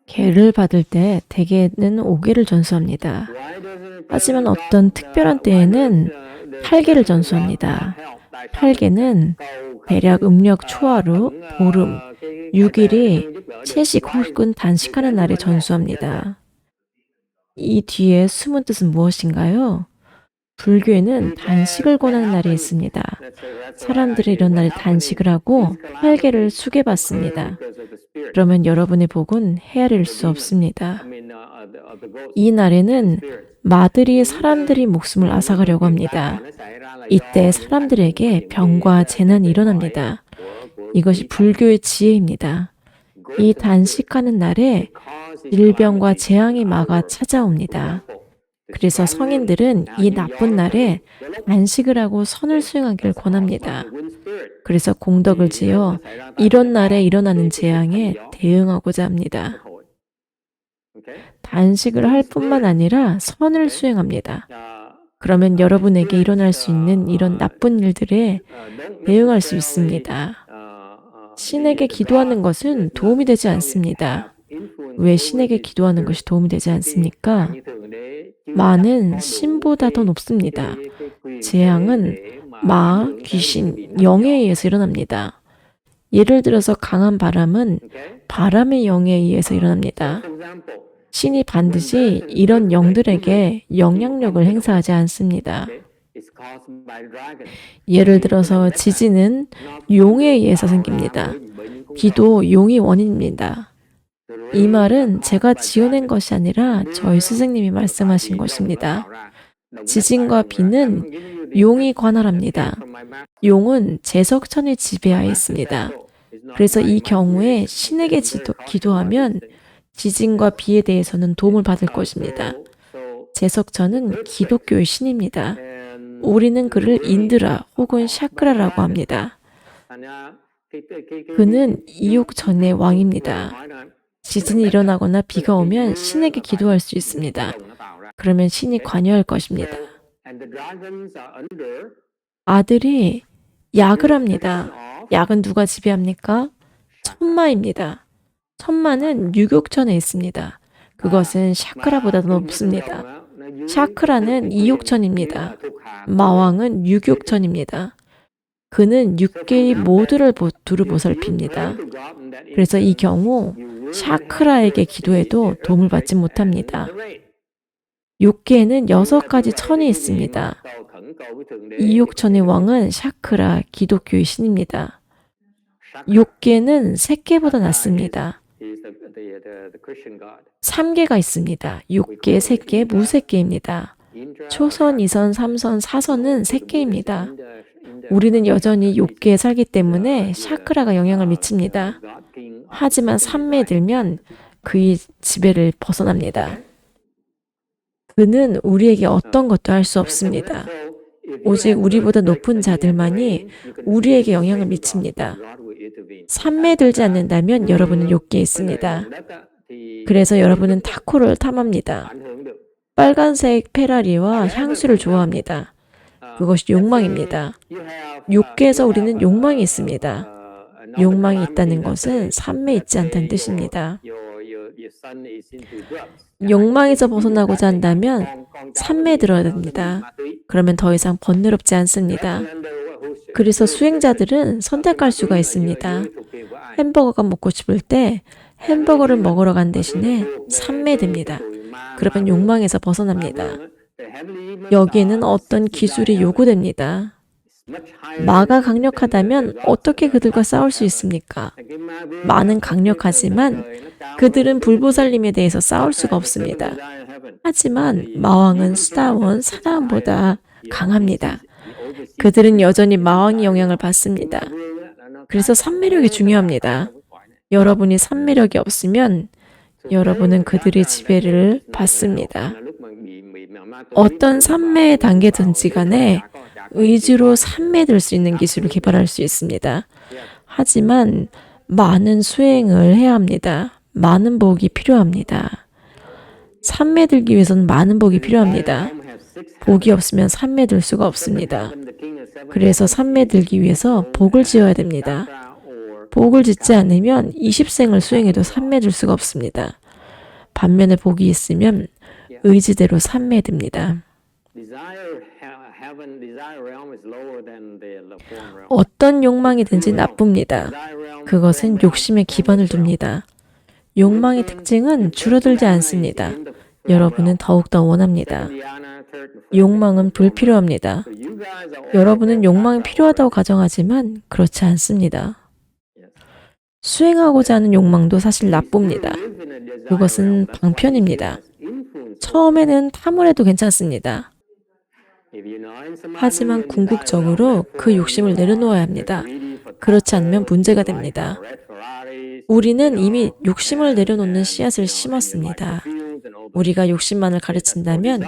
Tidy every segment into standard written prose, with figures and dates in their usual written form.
개를 받을 때 대개는 5개를 전수합니다. 하지만 어떤 특별한 때에는 8개를 전수합니다. 8개는 대략 음력 초하루, 보름, 6일이 채식 혹은 단식하는 날에 전수합니다. 이 뒤에 숨은 뜻은 무엇인가요? 불교에는 단식을 권하는 날이 있습니다. 사람들이 이런 날에 단식을 하고 8개를 수계받습니다. 그러면 여러분의 복은 헤아릴 수 없습니다. 이 날에는 마들이 사람들이 목숨을 앗아가려고 합니다. 이때 사람들에게 병과 재난이 일어납니다. 이것이 불교의 지혜입니다. 이 단식하는 날에 질병과 재앙이 막아 찾아옵니다. 그래서 성인들은 이 나쁜 날에 단식을 하고 선을 수행하기를 권합니다. 그래서 공덕을 지어 이런 날에 일어나는 재앙에 대응하고자 합니다. 단식을 할 뿐만 아니라 선을 수행합니다. 그러면 여러분에게 일어날 수 있는 이런 나쁜 일들에 대응할 수 있습니다. 신에게 기도하는 것은 도움이 되지 않습니다. 왜 신에게 기도하는 것이 도움이 되지 않습니까? 마는 신보다 더 높습니다. 재앙은 마, 귀신, 영에 의해서 일어납니다. 예를 들어서 강한 바람은 바람의 영에 의해서 일어납니다. 신이 반드시 이런 영들에게 영향력을 행사하지 않습니다. 예를 들어서 지진은 용에 의해서 생깁니다. 비도 용이 원인입니다. 이 말은 제가 지어낸 것이 아니라 저희 스승님이 말씀하신 것입니다. 지진과 비는 용이 관할합니다. 용은 제석천의 지배하에 있습니다. 그래서 이 경우에 신에게 기도하면 지진과 비에 대해서는 도움을 받을 것입니다. 제석천은 기독교의 신입니다. 우리는 그를 인드라 혹은 샤크라라고 합니다. 그는 이옥천의 왕입니다. 지진이 일어나거나 비가 오면 신에게 기도할 수 있습니다. 그러면 신이 관여할 것입니다. 아들이 약을 합니다. 약은 누가 지배합니까? 천마입니다. 천마는 유격천에 있습니다. 그것은 샤크라보다 더 높습니다. 샤크라는 이욕천입니다. 마왕은 유격천입니다. 그는 6개의 모두를 두루 보살핍니다. 그래서 이 경우 샤크라에게 기도해도 도움을 받지 못합니다. 6개에는 6가지 천이 있습니다. 이욕천의 왕은 샤크라, 기독교의 신입니다. 6개는 3개보다 낮습니다. 3개가 있습니다. 6개, 3개, 무색개입니다. 초선, 2선, 3선, 4선은 3개입니다. 우리는 여전히 6개에 살기 때문에 샤크라가 영향을 미칩니다. 하지만 3매에 들면 그의 지배를 벗어납니다. 그는 우리에게 어떤 것도 할 수 없습니다. 오직 우리보다 높은 자들만이 우리에게 영향을 미칩니다. 3매에 들지 않는다면 여러분은 6개에 있습니다. 그래서 여러분은 타코를 탐합니다. 빨간색 페라리와 향수를 좋아합니다. 그것이 욕망입니다. 6개에서 우리는 욕망이 있습니다. 욕망이 있다는 것은 3매에 있지 않다는 뜻입니다. 욕망에서 벗어나고자 한다면 3매에 들어야 됩니다. 그러면 더 이상 번뇌롭지 않습니다. 그래서 수행자들은 선택할 수가 있습니다. 햄버거가 먹고 싶을 때 햄버거를 먹으러 간 대신에 3매에 듭니다. 그러면 욕망에서 벗어납니다. 여기에는 어떤 기술이 요구됩니다. 마가 강력하다면 어떻게 그들과 싸울 수 있습니까? 마는 강력하지만 그들은 불보살님에 대해서 싸울 수가 없습니다. 하지만 마왕은 수다원, 사다원보다 강합니다. 그들은 여전히 마왕의 영향을 받습니다. 그래서 삼매력이 중요합니다. 여러분이 삼매력이 없으면 여러분은 그들의 지배를 받습니다. 어떤 삼매의 단계든지 간에 의지로 삼매될 수 있는 기술을 개발할 수 있습니다. 하지만 많은 수행을 해야 합니다. 많은 복이 필요합니다. 삼매들기 위해서는 많은 복이 필요합니다. 복이 없으면 삼매들 수가 없습니다. 그래서 삼매들기 위해서 복을 지어야 됩니다. 복을 짓지 않으면 20생을 수행해도 삼매될 수가 없습니다. 반면에 복이 있으면 의지대로 삼매됩니다. 어떤 욕망이든지 나쁩니다. 그것은 욕심에 기반을 둡니다. 욕망의 특징은 줄어들지 않습니다. 여러분은 더욱더 원합니다. 욕망은 불필요합니다. 여러분은 욕망이 필요하다고 가정하지만 그렇지 않습니다. 수행하고자 하는 욕망도 사실 나쁩니다. 그것은 방편입니다. 처음에는 탐을 해도 괜찮습니다. 하지만 궁극적으로 그 욕심을 내려놓아야 합니다. 그렇지 않으면 문제가 됩니다. 우리는 이미 욕심을 내려놓는 씨앗을 심었습니다. 우리가 욕심만을 가르친다면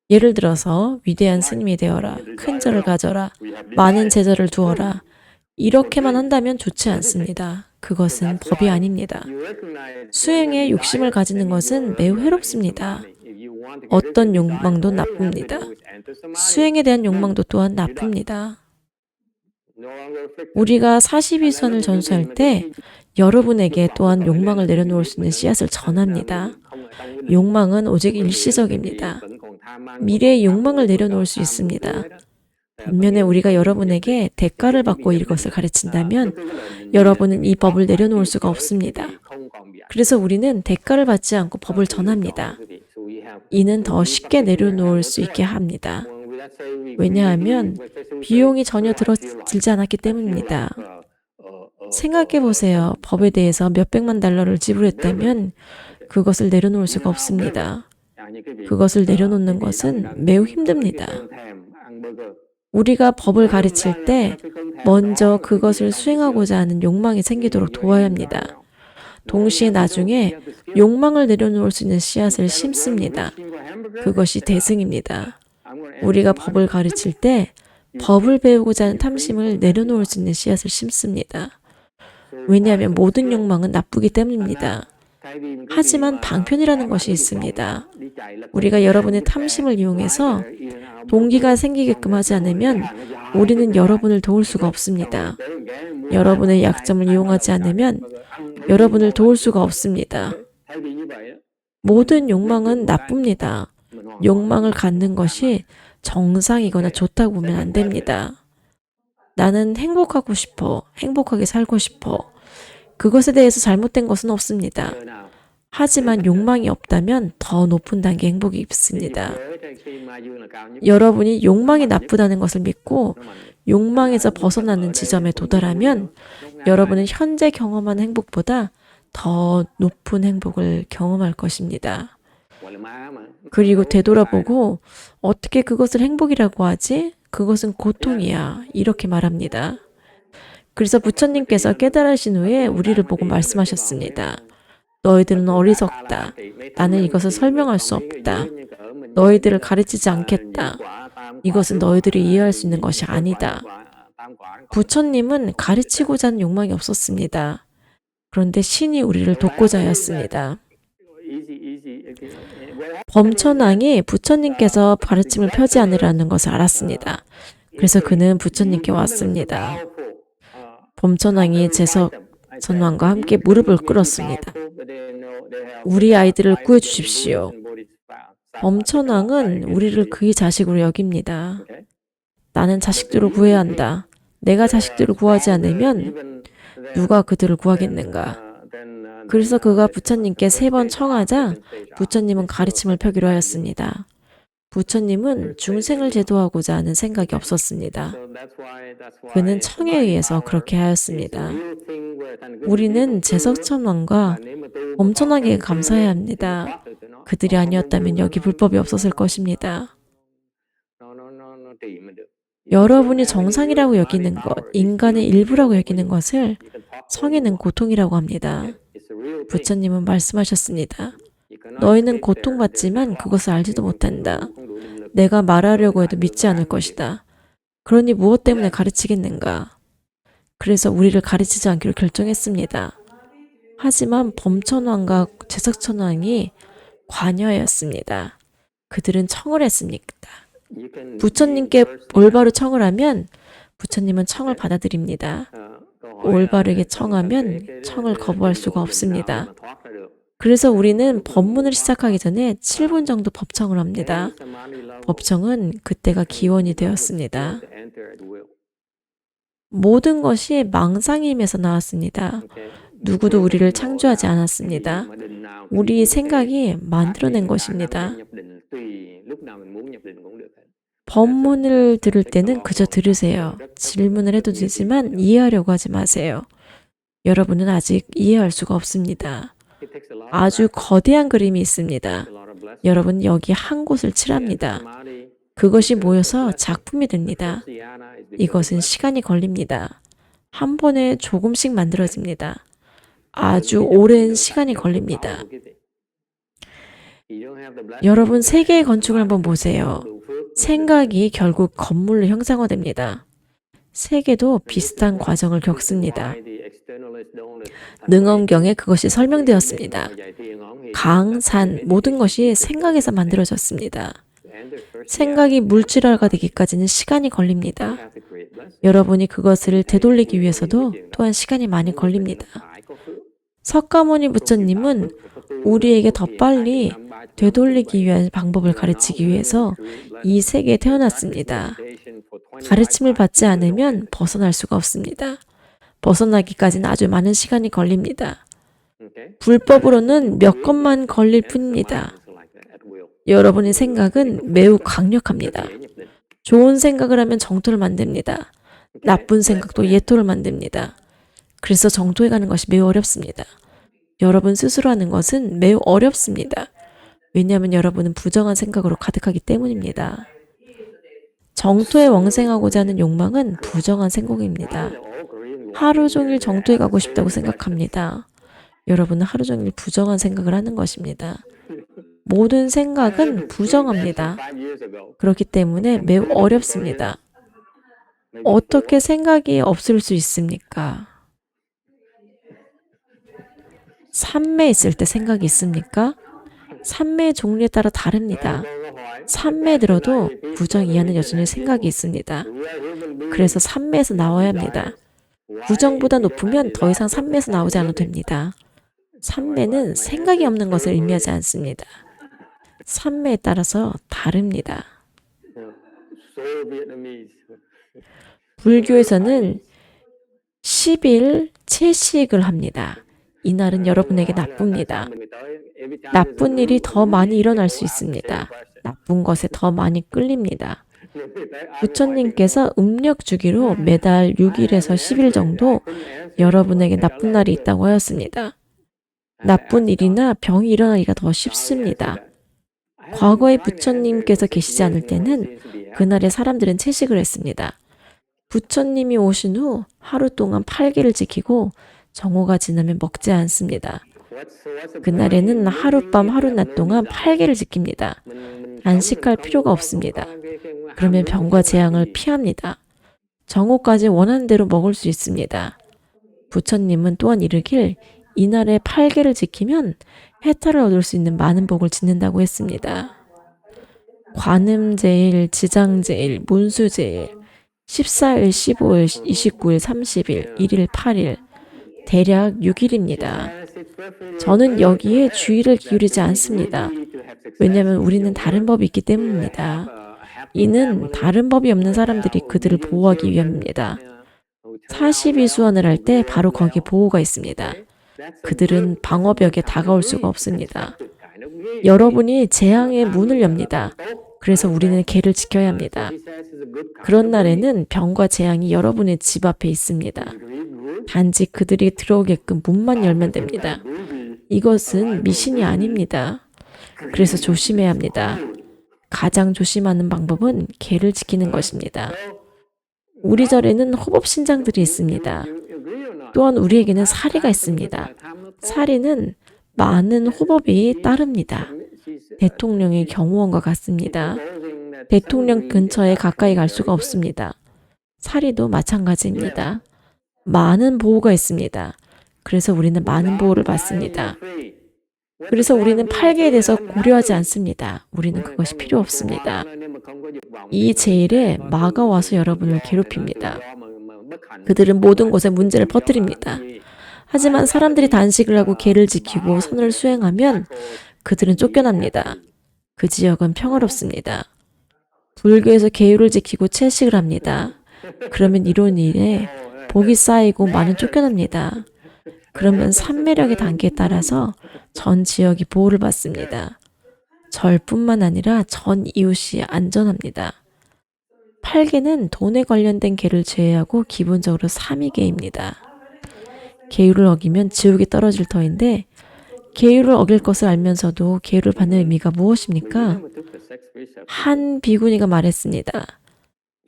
예를 들어서 위대한 스님이 되어라, 큰 절을 가져라, 많은 제자를 두어라 이렇게만 한다면 좋지 않습니다. 그것은 법이 아닙니다. 수행에 욕심을 가지는 것은 매우 해롭습니다. 어떤 욕망도 나쁩니다. 수행에 대한 욕망도 또한 나쁩니다. 우리가 42선을 전수할 때 여러분에게 또한 욕망을 내려놓을 수 있는 씨앗을 전합니다. 욕망은 오직 일시적입니다. 미래의 욕망을 내려놓을 수 있습니다. 반면에 우리가 여러분에게 대가를 받고 이것을 가르친다면 여러분은 이 법을 내려놓을 수가 없습니다. 그래서 우리는 대가를 받지 않고 법을 전합니다. 이는 더 쉽게 내려놓을 수 있게 합니다. 왜냐하면 비용이 전혀 들지 않았기 때문입니다. 생각해 보세요. 법에 대해서 몇백만 달러를 지불했다면 그것을 내려놓을 수가 없습니다. 그것을 내려놓는 것은 매우 힘듭니다. 우리가 법을 가르칠 때 먼저 그것을 수행하고자 하는 욕망이 생기도록 도와야 합니다. 동시에 나중에 욕망을 내려놓을 수 있는 씨앗을 심습니다. 그것이 대승입니다. 우리가 법을 가르칠 때 법을 배우고자 하는 탐심을 내려놓을 수 있는 씨앗을 심습니다. 왜냐하면 모든 욕망은 나쁘기 때문입니다. 하지만 방편이라는 것이 있습니다. 우리가 여러분의 탐심을 이용해서 동기가 생기게끔 하지 않으면 우리는 여러분을 도울 수가 없습니다. 여러분의 약점을 이용하지 않으면 여러분을 도울 수가 없습니다. 모든 욕망은 나쁩니다. 욕망을 갖는 것이 정상이거나 좋다고 보면 안 됩니다. 나는 행복하고 싶어. 행복하게 살고 싶어. 그것에 대해서 잘못된 것은 없습니다. 하지만 욕망이 없다면 더 높은 단계의 행복이 있습니다. 여러분이 욕망이 나쁘다는 것을 믿고 욕망에서 벗어나는 지점에 도달하면 여러분은 현재 경험하는 행복보다 더 높은 행복을 경험할 것입니다. 그리고 되돌아보고 어떻게 그것을 행복이라고 하지? 그것은 고통이야. 이렇게 말합니다. 그래서 부처님께서 깨달으신 후에 우리를 보고 말씀하셨습니다. 너희들은 어리석다. 나는 이것을 설명할 수 없다. 너희들을 가르치지 않겠다. 이것은 너희들이 이해할 수 있는 것이 아니다. 부처님은 가르치고자 하는 욕망이 없었습니다. 그런데 신이 우리를 돕고자 하였습니다. 범천왕이 부처님께서 가르침을 펴지 않으라는 것을 알았습니다. 그래서 그는 부처님께 왔습니다. 범천왕이 제석천왕과 함께 무릎을 꿇었습니다. 우리 아이들을 구해주십시오. 범천왕은 우리를 그의 자식으로 여깁니다. 나는 자식들을 구해야 한다. 내가 자식들을 구하지 않으면 누가 그들을 구하겠는가? 그래서 그가 부처님께 3번 청하자 부처님은 가르침을 펴기로 하였습니다. 부처님은 중생을 제도하고자 하는 생각이 없었습니다. 그는 청에 의해서 그렇게 하였습니다. 우리는 제석천왕과 범천왕에게 감사해야 합니다. 그들이 아니었다면 여기 불법이 없었을 것입니다. 여러분이 정상이라고 여기는 것, 인간의 일부라고 여기는 것을 성에는 고통이라고 합니다. 부처님은 말씀하셨습니다. 너희는 고통받지만 그것을 알지도 못한다. 내가 말하려고 해도 믿지 않을 것이다. 그러니 무엇 때문에 가르치겠는가? 그래서 우리를 가르치지 않기로 결정했습니다. 하지만 범천왕과 제석천왕이 관여였습니다. 그들은 청을 했습니다. 부처님께 올바로 청을 하면 부처님은 청을 받아들입니다. 올바르게 청하면 청을 거부할 수가 없습니다. 그래서 우리는 법문을 시작하기 전에 7분 정도 법청을 합니다. 법청은 그때가 기원이 되었습니다. 모든 것이 망상의 힘에서 나왔습니다. 누구도 우리를 창조하지 않았습니다. 우리 생각이 만들어낸 것입니다. 법문을 들을 때는 그저 들으세요. 질문을 해도 되지만 이해하려고 하지 마세요. 여러분은 아직 이해할 수가 없습니다. 아주 거대한 그림이 있습니다. 여러분 여기 한 곳을 칠합니다. 그것이 모여서 작품이 됩니다. 이것은 시간이 걸립니다. 한 번에 조금씩 만들어집니다. 아주 오랜 시간이 걸립니다. 여러분 세계의 건축을 한번 보세요. 생각이 결국 건물로 형상화됩니다. 세계도 비슷한 과정을 겪습니다. 능엄경에 그것이 설명되었습니다. 강, 산, 모든 것이 생각에서 만들어졌습니다. 생각이 물질화가 되기까지는 시간이 걸립니다. 여러분이 그것을 되돌리기 위해서도 또한 시간이 많이 걸립니다. 석가모니 부처님은 우리에게 더 빨리 되돌리기 위한 방법을 가르치기 위해서 이 세계에 태어났습니다. 가르침을 받지 않으면 벗어날 수가 없습니다. 벗어나기까지는 아주 많은 시간이 걸립니다. 불법으로는 몇 것만 걸릴 뿐입니다. 여러분의 생각은 매우 강력합니다. 좋은 생각을 하면 정토를 만듭니다. 나쁜 생각도 예토를 만듭니다. 그래서 정토에 가는 것이 매우 어렵습니다. 여러분 스스로 하는 것은 매우 어렵습니다. 왜냐하면 여러분은 부정한 생각으로 가득하기 때문입니다. 정토에 왕생하고자 하는 욕망은 부정한 생각입니다. 하루 종일 정토에 가고 싶다고 생각합니다. 여러분은 하루 종일 부정한 생각을 하는 것입니다. 모든 생각은 부정합니다. 그렇기 때문에 매우 어렵습니다. 어떻게 생각이 없을 수 있습니까? 삼매 있을 때 생각이 있습니까? 삼매의 종류에 따라 다릅니다. 삼매 들어도 부정 이하는 여전히 생각이 있습니다. 그래서 삼매에서 나와야 합니다. 부정보다 높으면 더 이상 삼매에서 나오지 않아도 됩니다. 삼매는 생각이 없는 것을 의미하지 않습니다. 삼매에 따라서 다릅니다. 불교에서는 10일 채식을 합니다. 이날은 여러분에게 나쁩니다. 나쁜 일이 더 많이 일어날 수 있습니다. 나쁜 것에 더 많이 끌립니다. 부처님께서 음력 주기로 매달 6일에서 10일 정도 여러분에게 나쁜 날이 있다고 하였습니다. 나쁜 일이나 병이 일어나기가 더 쉽습니다. 과거에 부처님께서 계시지 않을 때는 그날에 사람들은 채식을 했습니다. 부처님이 오신 후 하루 동안 8개를 지키고 정오가 지나면 먹지 않습니다. 그날에는 하룻밤 하룻낮 동안 8개를 지킵니다. 안식할 필요가 없습니다. 그러면 병과 재앙을 피합니다. 정오까지 원하는 대로 먹을 수 있습니다. 부처님은 또한 이르길 이날에 8개를 지키면 해탈을 얻을 수 있는 많은 복을 짓는다고 했습니다. 관음제일, 지장제일, 문수제일, 14일, 15일, 29일, 30일, 1일, 8일, 대략 6일입니다. 저는 여기에 주의를 기울이지 않습니다. 왜냐하면 우리는 다른 법이 있기 때문입니다. 이는 다른 법이 없는 사람들이 그들을 보호하기 위함입니다. 42수원을 할 때 바로 거기에 보호가 있습니다. 그들은 방어벽에 다가올 수가 없습니다. 여러분이 재앙의 문을 엽니다. 그래서 우리는 개를 지켜야 합니다. 그런 날에는 병과 재앙이 여러분의 집 앞에 있습니다. 단지 그들이 들어오게끔 문만 열면 됩니다. 이것은 미신이 아닙니다. 그래서 조심해야 합니다. 가장 조심하는 방법은 개를 지키는 것입니다. 우리 절에는 호법신장들이 있습니다. 또한 우리에게는 사리가 있습니다. 사리는 많은 호법이 따릅니다. 대통령의 경호원과 같습니다. 대통령 근처에 가까이 갈 수가 없습니다. 사리도 마찬가지입니다. 많은 보호가 있습니다. 그래서 우리는 많은 보호를 받습니다. 그래서 우리는 8개에 대해서 고려하지 않습니다. 우리는 그것이 필요 없습니다. 이 제일에 마가 와서 여러분을 괴롭힙니다. 그들은 모든 곳에 문제를 퍼뜨립니다. 하지만 사람들이 단식을 하고 계를 지키고 선을 수행하면 그들은 쫓겨납니다. 그 지역은 평화롭습니다. 불교에서 계율을 지키고 채식을 합니다. 그러면 이런 일에 복이 쌓이고 많은 쫓겨납니다. 그러면 산매력의 단계에 따라서 전 지역이 보호를 받습니다. 절뿐만 아니라 전 이웃이 안전합니다. 8계는 돈에 관련된 계를 제외하고 기본적으로 3위계입니다. 계율을 어기면 지옥에 떨어질 터인데 계율을 어길 것을 알면서도 계율을 받는 의미가 무엇입니까? 한 비구니가 말했습니다.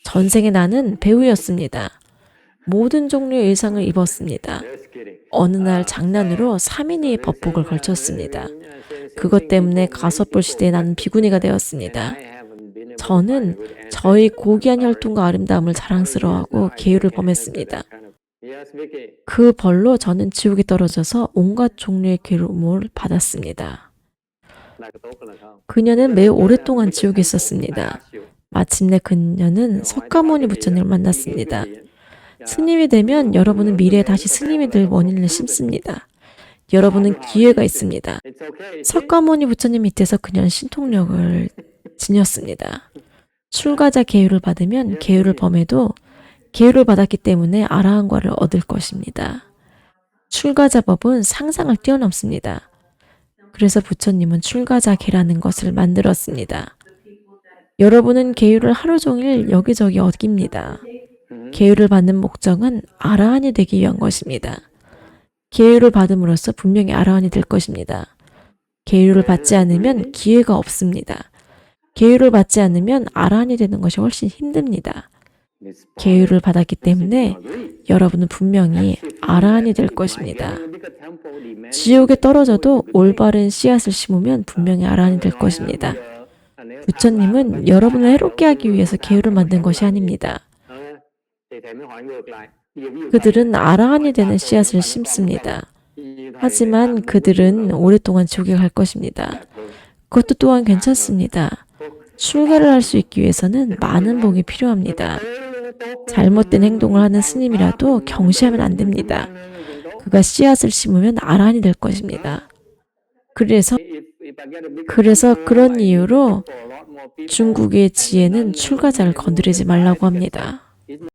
전생에 나는 배우였습니다. 모든 종류의 의상을 입었습니다. 어느 날 장난으로 3인의 법복을 걸쳤습니다. 그것 때문에 가소불 시대에 나는 비구니가 되었습니다. 저는 저의 고귀한 혈통과 아름다움을 자랑스러워하고 계율을 범했습니다. 그 벌로 저는 지옥에 떨어져서 온갖 종류의 괴로움을 받았습니다. 그녀는 매우 오랫동안 지옥에 있었습니다. 마침내 그녀는 석가모니 부처님을 만났습니다. 스님이 되면 여러분은 미래에 다시 스님이 될 원인을 심습니다. 여러분은 기회가 있습니다. 석가모니 부처님 밑에서 그녀는 신통력을 지녔습니다. 출가자 계율을 받으면 계율을 범해도 계율을 받았기 때문에 아라한과를 얻을 것입니다. 출가자 법은 상상을 뛰어넘습니다. 그래서 부처님은 출가자 계라는 것을 만들었습니다. 여러분은 계율을 하루 종일 여기저기 어깁니다. 계율을 받는 목적은 아라한이 되기 위한 것입니다. 계율을 받음으로써 분명히 아라한이 될 것입니다. 계율을 받지 않으면 기회가 없습니다. 계율을 받지 않으면 아라한이 되는 것이 훨씬 힘듭니다. 계율을 받았기 때문에 여러분은 분명히 아라한이 될 것입니다. 지옥에 떨어져도 올바른 씨앗을 심으면 분명히 아라한이 될 것입니다. 부처님은 여러분을 해롭게 하기 위해서 계율을 만든 것이 아닙니다. 그들은 아라한이 되는 씨앗을 심습니다. 하지만 그들은 오랫동안 지옥에 갈 것입니다. 그것도 또한 괜찮습니다. 출가를 할 수 있기 위해서는 많은 복이 필요합니다. 잘못된 행동을 하는 스님이라도 경시하면 안 됩니다. 그가 씨앗을 심으면 아라한이 될 것입니다. 그래서 그런 이유로 중국의 지혜는 출가자를 건드리지 말라고 합니다.